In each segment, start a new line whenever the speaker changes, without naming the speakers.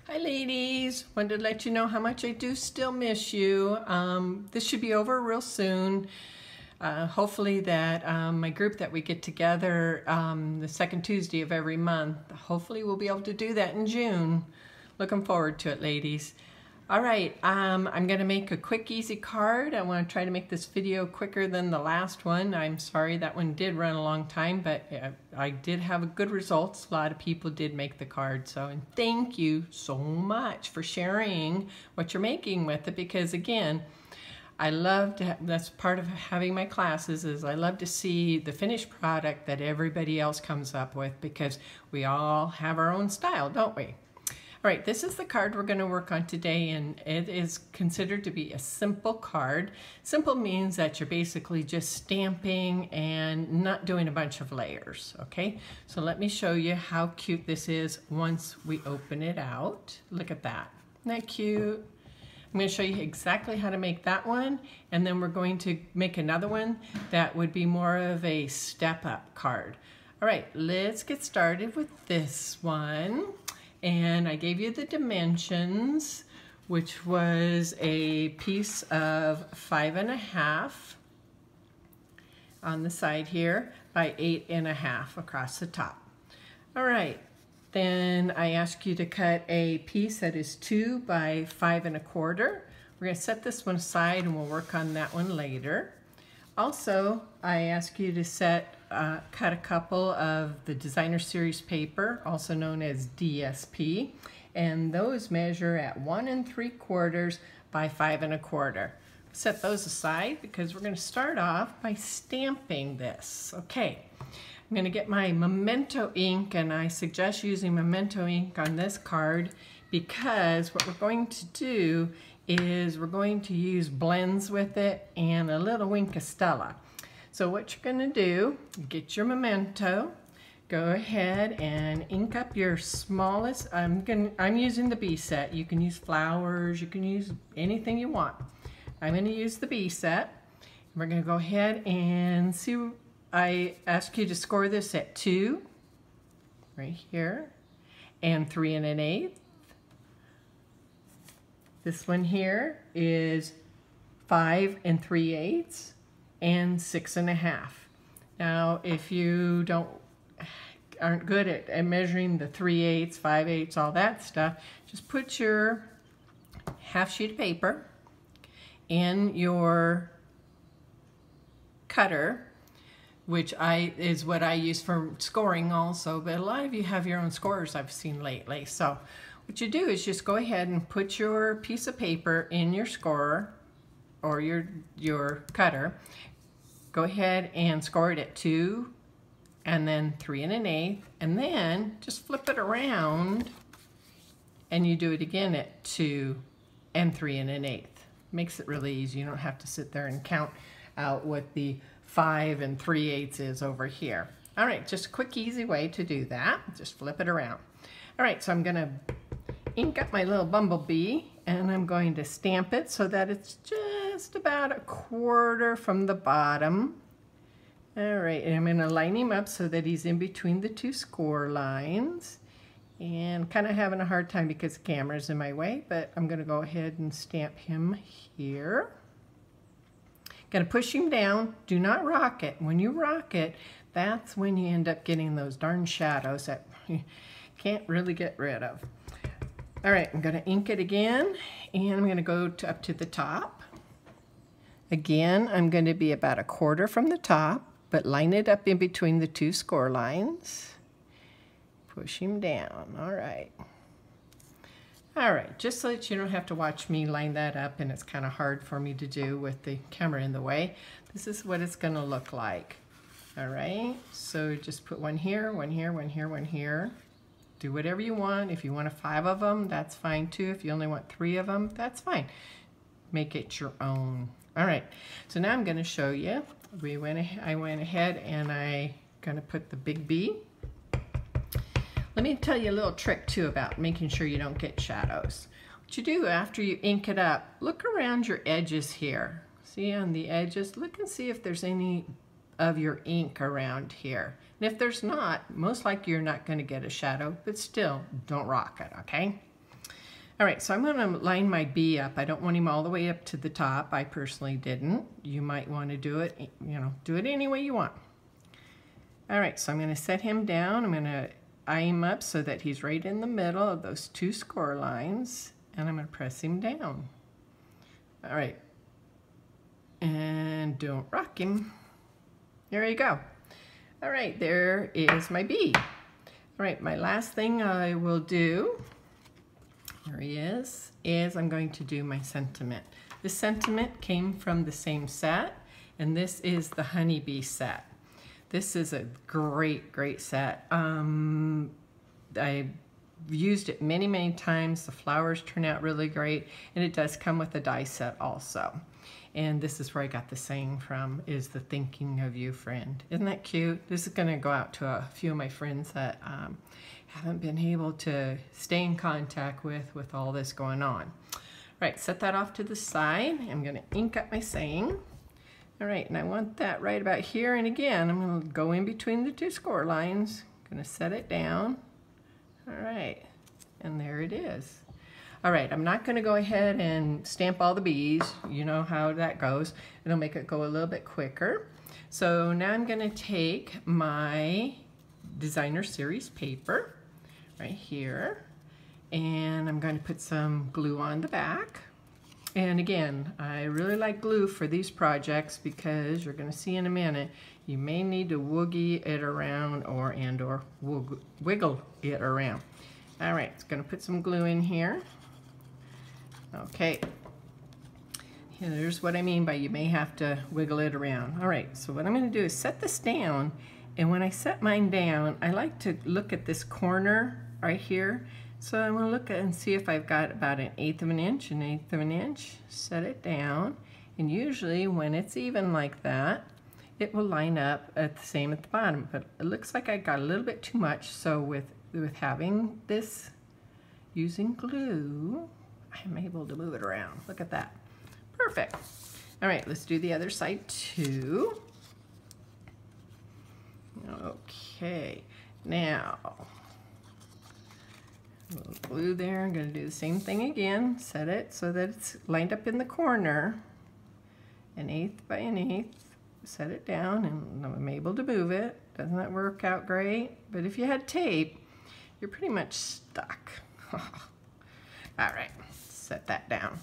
Hi ladies, wanted to let you know how much I do still miss you. This should be over real soon. Hopefully that my group that we get together the second Tuesday of every month, hopefully we'll be able to do that in June. Looking forward to it, ladies. All right, I'm gonna make a quick, easy card. I wanna try to make this video quicker than the last one. I'm sorry that one did run a long time, but I did have good results. A lot of people did make the card, so and thank you so much for sharing what you're making with it, because again, I love to that's part of having my classes is I love to see the finished product that everybody else comes up with, because we all have our own style, don't we? All right, this is the card we're going to work on today, and it is considered to be a simple card. Simple means that you're basically just stamping and not doing a bunch of layers, okay? So let me show you how cute this is once we open it out. Look at that. Isn't that cute? I'm going to show you exactly how to make that one, and then we're going to make another one that would be more of a step-up card. All right, let's get started with this one. And I gave you the dimensions, which was a piece of 5.5 on the side here by 8.5 across the top. All right, then I ask you to cut a piece that is 2 by 5.25. We're going to set this one aside and we'll work on that one later. Also, I ask you to cut a couple of the Designer Series paper, also known as DSP, and those measure at 1 3/4 by 5.25. Set those aside because we're going to start off by stamping this. Okay, I'm going to get my Memento ink, and I suggest using Memento ink on this card because what we're going to do is we're going to use blends with it and a little Wink of Stella. So what you're going to do, get your Memento, go ahead and ink up your smallest. I'm using the B set. You can use flowers, you can use anything you want. I'm going to use the B set. We're going to go ahead and see. I ask you to score this at 2, right here, and 3 1/8. This one here is 5 3/8 and 6.5. Now, if you aren't good at measuring the 3/8, 5/8, all that stuff, just put your half sheet of paper in your cutter, which is what I use for scoring also, but a lot of you have your own scorers I've seen lately. So what you do is just go ahead and put your piece of paper in your scorer or your cutter. Go ahead and score it at 2 and then 3 1/8, and then just flip it around and you do it again at 2 and 3 1/8. Makes it really easy. You don't have to sit there and count out what the 5 3/8 is over here. All right, just a quick, easy way to do that. Just flip it around. All right, so I'm going to ink up my little bumblebee, and I'm going to stamp it so that it's just about 1/4 from the bottom. All right, and I'm going to line him up so that he's in between the 2 score lines. And kind of having a hard time because the camera's in my way, but I'm going to go ahead and stamp him here. Going to push him down. Do not rock it. When you rock it, that's when you end up getting those darn shadows that you can't really get rid of. All right, I'm going to ink it again, and I'm going to go up to the top. Again, I'm going to be about 1/4 from the top, but line it up in between the 2 score lines. Push him down. All right. All right, just so that you don't have to watch me line that up, and it's kind of hard for me to do with the camera in the way, this is what it's going to look like. All right, so just put one here, one here, one here, one here. Do whatever you want. If you want 5 of them, that's fine too. If you only want 3 of them, that's fine. Make it your own. All right, so now I'm going to show you. I went ahead and I'm going to put the big B. Let me tell you a little trick too about making sure you don't get shadows. What you do after you ink it up, look around your edges here. See on the edges? Look and see if there's any of your ink around here. And if there's not, most likely you're not going to get a shadow, but still, don't rock it, okay? All right, so I'm going to line my bee up. I don't want him all the way up to the top. I personally didn't. You might want to do it, do it any way you want. All right, so I'm going to set him down. I'm going to eye him up so that he's right in the middle of those two score lines, and I'm going to press him down. All right, and don't rock him. There you go. All right, there is my bee. All right, my last thing I will do, here he is I'm going to do my sentiment. This sentiment came from the same set, and this is the honeybee set. This is a great, great set. I've used it many, many times. The flowers turn out really great, and it does come with a die set also. And this is where I got the saying from, is the thinking of you friend. Isn't that cute? This is going to go out to a few of my friends that haven't been able to stay in contact with all this going on. Right, set that off to the side. I'm going to ink up my saying. All right, and I want that right about here, and again, I'm going to go in between the two score lines. I'm going to set it down. All right, and there it is. All right, I'm not going to go ahead and stamp all the bees. You know how that goes. It'll make it go a little bit quicker. So now I'm going to take my Designer Series paper right here, and I'm going to put some glue on the back. And again, I really like glue for these projects because you're going to see in a minute, you may need to woogie it around or wiggle it around. All right, it's going to put some glue in here. Okay, here's what I mean by you may have to wiggle it around. All right, so what I'm going to do is set this down, and when I set mine down, I like to look at this corner right here. So I'm going to look at and see if I've got about 1/8 of an inch, 1/8 of an inch, set it down, and usually when it's even like that, it will line up at the same at the bottom, but it looks like I got a little bit too much, so with having this, using glue, I'm able to move it around. Look at that. Perfect. All right, let's do the other side too. Okay, now, a little glue there. I'm going to do the same thing again. Set it so that it's lined up in the corner. 1/8 by 1/8. Set it down, and I'm able to move it. Doesn't that work out great? But if you had tape, you're pretty much stuck. All right, set that down.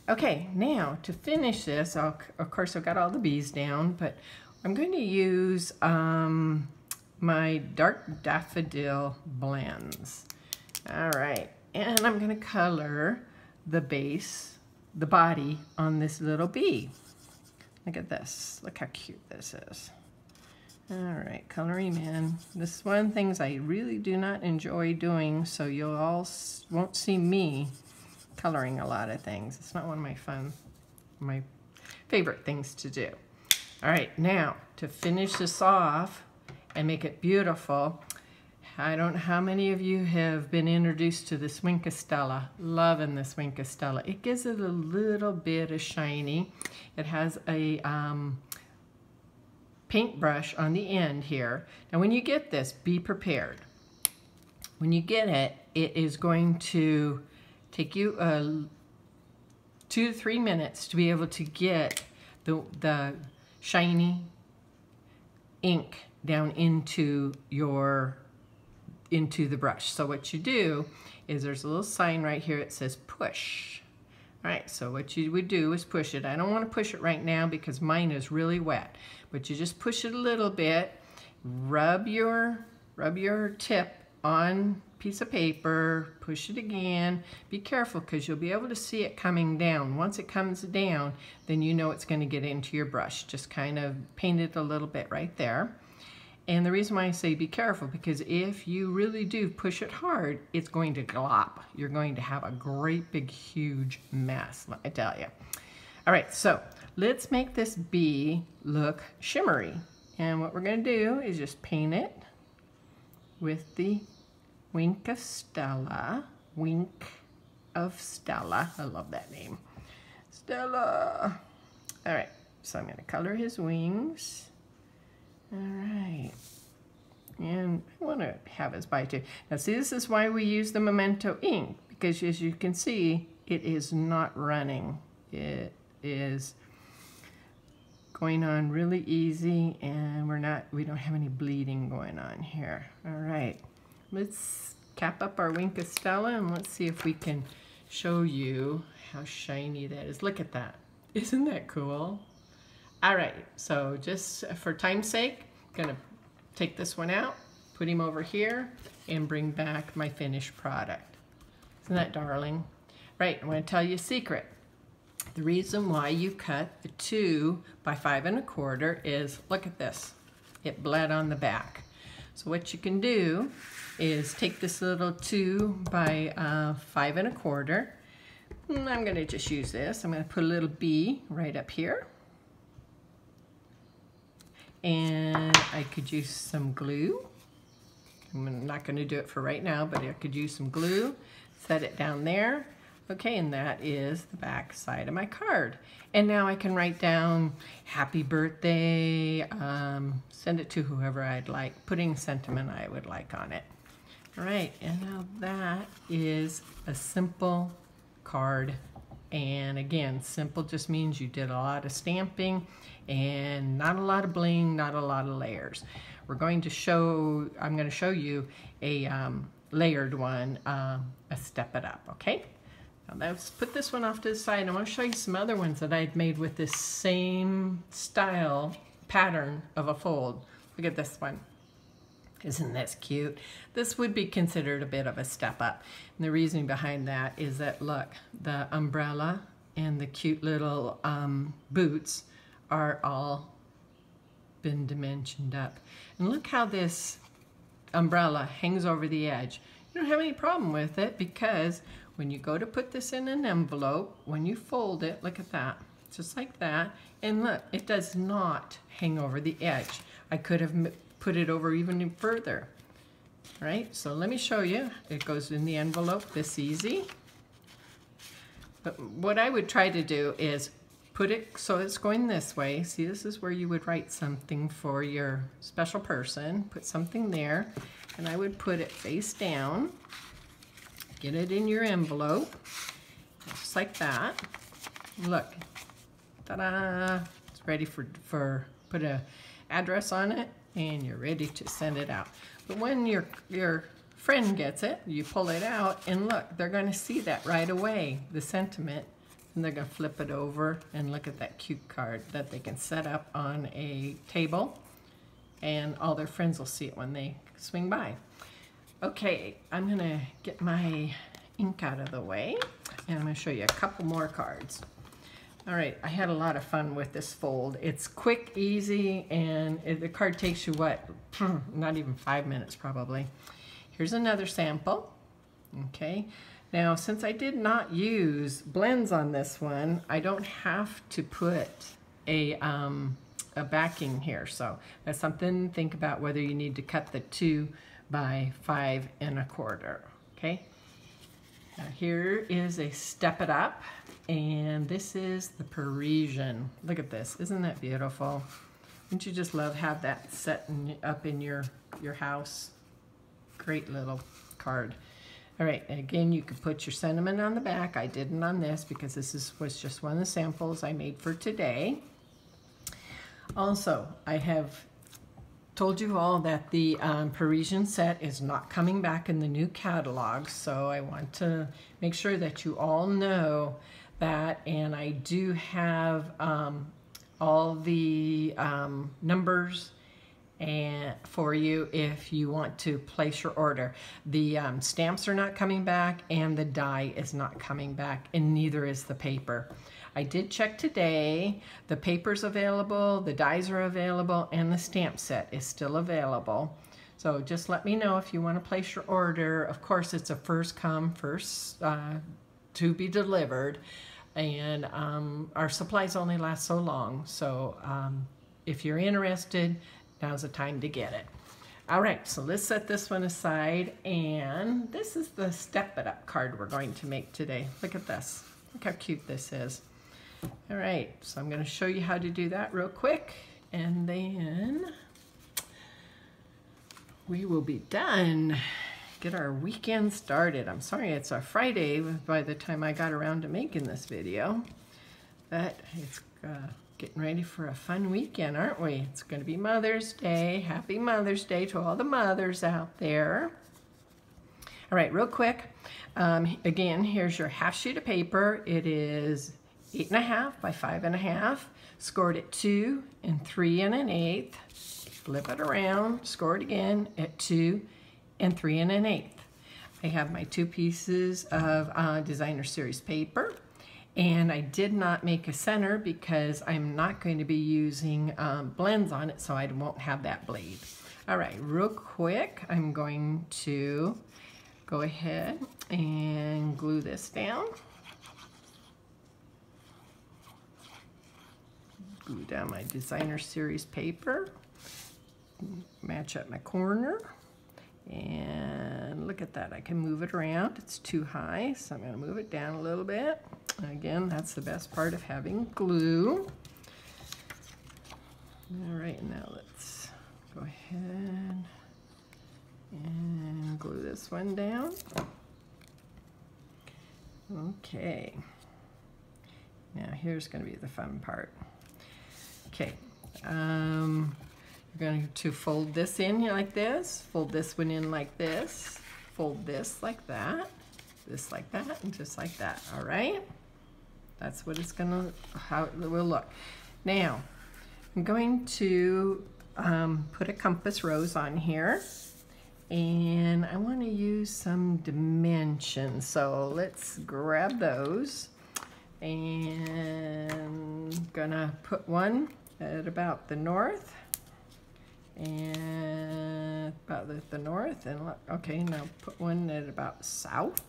Okay, now to finish this, of course I've got all the bees down, but I'm going to use my Dark Daffodil blends. All right, and I'm going to color the base, the body on this little bee. Look at this. Look how cute this is. All right, coloring in. This is one of the things I really do not enjoy doing, so you'll all won't see me coloring a lot of things. It's not one of my favorite things to do. All right, now to finish this off and make it beautiful, I don't know how many of you have been introduced to this Wink of Stella. Loving this Wink of Stella. It gives it a little bit of shiny. It has a paintbrush on the end here. Now when you get this, be prepared. When you get it, it is going to take you 2 to 3 minutes to be able to get the shiny ink down into the brush. So what you do is there's a little sign right here. It says push. All right, so what you would do is push it. I don't want to push it right now because mine is really wet, but you just push it a little bit. Rub your tip on a piece of paper, push it again. Be careful because you'll be able to see it coming down. Once it comes down, then you know it's going to get into your brush. Just kind of paint it a little bit right there. And the reason why I say be careful, because if you really do push it hard, it's going to glop. You're going to have a great big huge mess, let me tell you. All right, so let's make this bee look shimmery. And what we're going to do is just paint it with the Wink of Stella. Wink of Stella. I love that name. Stella. All right, so I'm going to color his wings. All right, and I want to have his bite too. Now see, this is why we use the Memento ink, because as you can see, it is not running. It is going on really easy, and we don't have any bleeding going on here. All right, let's cap up our Wink of Stella and let's see if we can show you how shiny that is. Look at that. Isn't that cool? All right, so just for time's sake, I'm gonna take this one out, put him over here, and bring back my finished product. Isn't that darling? Right, I'm gonna tell you a secret. The reason why you cut the 2 by 5 1/4 is, look at this, it bled on the back. So what you can do is take this little 2 by 5 1/4. I'm gonna just use this. I'm gonna put a little B right up here. And I could use some glue. I'm not gonna do it for right now, but I could use some glue, set it down there. Okay, and that is the back side of my card. And now I can write down happy birthday, send it to whoever I'd like, putting sentiment I would like on it. All right, and now that is a simple card. And again, simple just means you did a lot of stamping and not a lot of bling, not a lot of layers. I'm going to show you a layered one, a Step It Up, okay? Now let's put this one off to the side. I want to show you some other ones that I'd made with this same style pattern of a fold. Look at this one. Isn't this cute? This would be considered a bit of a step up. And the reasoning behind that is that, look, the umbrella and the cute little boots are all been dimensioned up. And look how this umbrella hangs over the edge. You don't have any problem with it because when you go to put this in an envelope, when you fold it, look at that, just like that. And look, it does not hang over the edge. I could have put it over even further, right? So let me show you. It goes in the envelope this easy. But what I would try to do is put it so it's going this way. See, this is where you would write something for your special person. Put something there, and I would put it face down. Get it in your envelope, just like that. Look, ta-da! It's ready for put a address on it, and you're ready to send it out. But when your friend gets it, you pull it out, and look, they're going to see that right away, the sentiment, and they're going to flip it over and look at that cute card that they can set up on a table, and all their friends will see it when they swing by. Okay, I'm going to get my ink out of the way, and I'm going to show you a couple more cards. All right, I had a lot of fun with this fold. It's quick, easy, and the card takes you, what, not even 5 minutes probably. Here's another sample, okay? Now, since I did not use blends on this one, I don't have to put a backing here, so that's something to think about whether you need to cut the 2 by 5 1/4, okay? Now here is a Step It Up, and this is the Parisian. Look at this, isn't that beautiful? Wouldn't you just love to have that set up in your house? Great little card. All right, again, you could put your sentiment on the back. I didn't on this because this was just one of the samples I made for today. Also, I have told you all that the Parisian set is not coming back in the new catalog, so I want to make sure that you all know that, and I do have all the numbers and for you if you want to place your order. The stamps are not coming back, and the die is not coming back, and neither is the paper. I did check today. The paper's available, the dies are available, and the stamp set is still available. So just let me know if you want to place your order. Of course, it's a first come, first to be delivered, and our supplies only last so long. So if you're interested, now's the time to get it. All right, so let's set this one aside, and this is the Step It Up card we're going to make today. Look at this. Look how cute this is. All right, so I'm going to show you how to do that real quick, and then we will be done. get our weekend started. I'm sorry it's a Friday by the time I got around to making this video, but it's getting ready for a fun weekend, aren't we? It's going to be Mother's Day. Happy Mother's Day to all the mothers out there. All right, real quick, again, here's your half sheet of paper. It is 8.5 by 5.5, scored at 2 3 1/8. Flip it around, score it again at 2 3 1/8. I have my 2 pieces of Designer Series paper, and I did not make a center because I'm not going to be using blends on it, so I won't have that blade. All right, real quick, I'm going to go ahead and glue this down. Glue down my Designer Series paper. Match up my corner. And look at that, I can move it around. It's too high, so I'm going to move it down a little bit. Again, that's the best part of having glue. All right, now let's go ahead and glue this one down. Okay. Now here's going to be the fun part. Okay. You're going to fold this in like this, fold this one in like this, fold this like that, and just like that. All right? That's what it's going to, how it will look. Now, I'm going to put a compass rose on here, and I want to use some dimensions. So let's grab those, and gonna put one at about the north, and about the north, and okay, now put one at about south,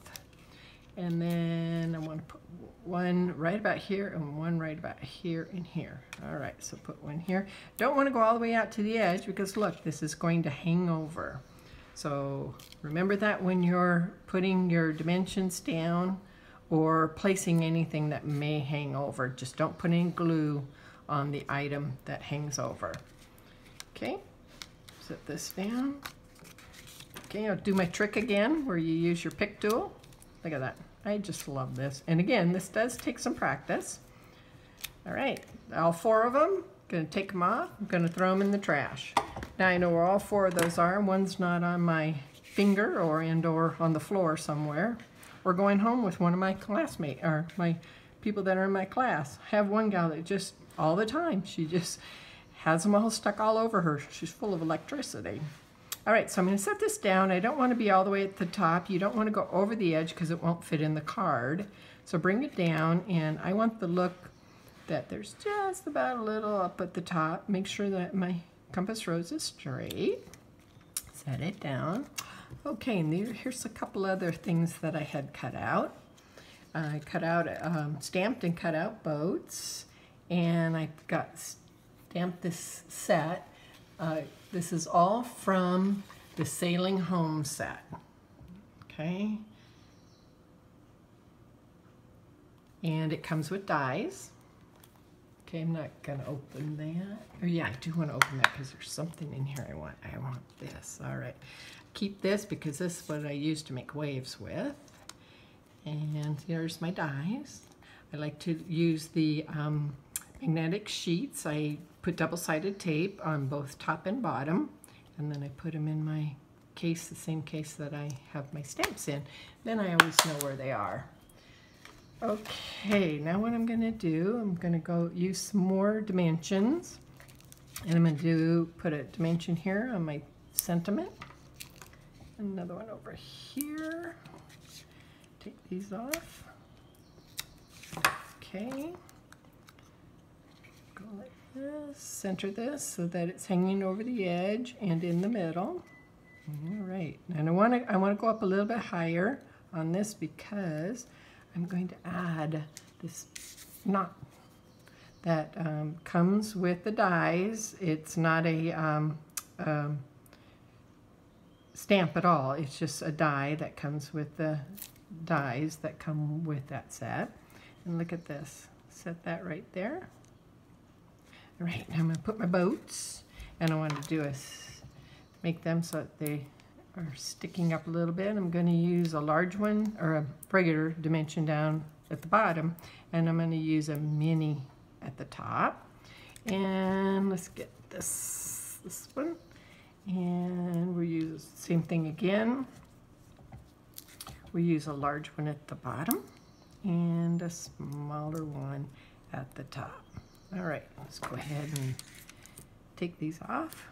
and then I want to put one right about here and one right about here and here. All right, so put one here. Don't want to go all the way out to the edge because look, this is going to hang over. So remember that when you're putting your dimensions down or placing anything that may hang over. Just don't put any glue on the item that hangs over. Okay, set this down. Okay, I'll do my trick again where you use your pick tool. Look at that. I just love this. And again, this does take some practice. All right, all 4 of them. Gonna take them off. I'm gonna throw them in the trash. Now I know where all 4 of those are. One's not on my finger or on the floor somewhere. Or going home with one of my classmates or my people that are in my class. I have one gal that just all the time, she just has them all stuck all over her. She's full of electricity. All right, so I'm going to set this down. I don't want to be all the way at the top. You don't want to go over the edge because it won't fit in the card. So bring it down, and I want the look that there's just about a little up at the top. Make sure that my compass rose is straight. Set it down. Okay, and here's a couple other things that I had cut out. I cut out, stamped and cut out boats, and I got stamped this set. This is all from the Sailing Home set, okay? And it comes with dies. Okay, I'm not gonna open that. Or yeah, I do want to open that because there's something in here I want. I want this, all right. Keep this because this is what I use to make waves with. And here's my dies. I like to use the magnetic sheets. I put double-sided tape on both top and bottom, and then I put them in my case, the same case that I have my stamps in. Then I always know where they are. Okay, now what I'm going to do, I'm going to go use some more dimensions, and I'm going to put a dimension here on my sentiment, another one over here. Take these off. Okay. Go like this. Center this so that it's hanging over the edge and in the middle. All right. And I want to go up a little bit higher on this because I'm going to add this knot that comes with the dies. It's not a stamp at all. It's just a die that comes with the dies that come with that set. And look at this. Set that right there. All right, now I'm going to put my boats, and I want to do make them so that they are sticking up a little bit. I'm going to use a large one, or a regular dimension down at the bottom, and I'm going to use a mini at the top. And let's get this one, and we'll use the same thing again. We use a large one at the bottom and a smaller one at the top. All right, let's go ahead and take these off.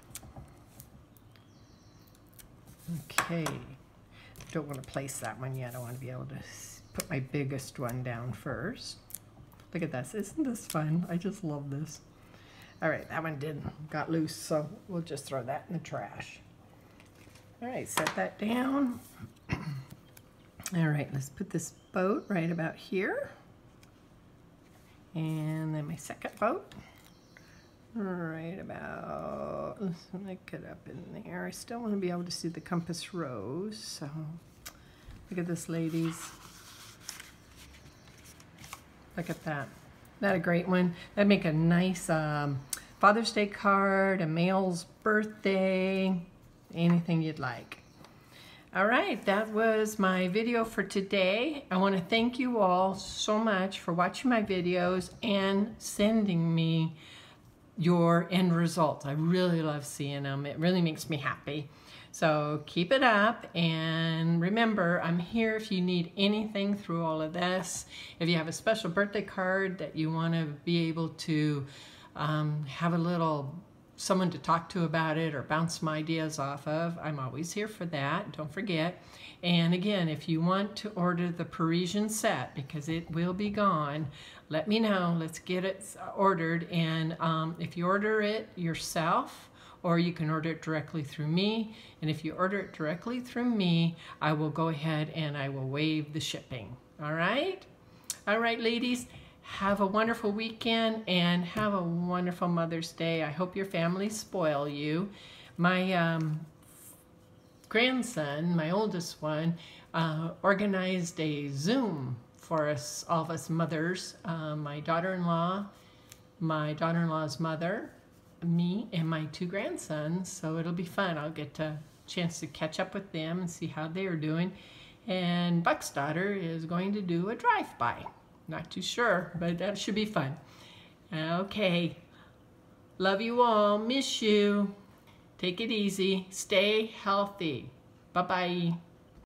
Okay, don't want to place that one yet. I want to be able to put my biggest one down first. Look at this, isn't this fun? I just love this. All right, that one got loose, so we'll just throw that in the trash. All right, set that down. All right, let's put this boat right about here. And then my second boat, right about, let's make it up in there. I still want to be able to see the compass rose, so look at this, ladies. Look at that. Isn't that a great one? That'd make a nice Father's Day card, a male's birthday, anything you'd like. All right, that was my video for today. I want to thank you all so much for watching my videos and sending me your end results. I really love seeing them. It really makes me happy. So keep it up, and remember, I'm here if you need anything through all of this. If you have a special birthday card that you want to be able to have a little someone to talk to about it or bounce some ideas off of, I'm always here for that. Don't forget. And again, if you want to order the Parisian set, because it will be gone, let me know. Let's get it ordered. And if you order it yourself, or you can order it directly through me. And if you order it directly through me, I will go ahead and I will waive the shipping. All right? All right, ladies. Have a wonderful weekend and have a wonderful Mother's Day. I hope your family spoil you. My grandson, my oldest one, organized a Zoom for us, all of us mothers. My daughter-in-law, my daughter-in-law's mother, me, and my two grandsons. So it'll be fun. I'll get a chance to catch up with them and see how they're doing. And Buck's daughter is going to do a drive-by. Not too sure, but that should be fun. Okay. Love you all. Miss you. Take it easy. Stay healthy. Bye-bye.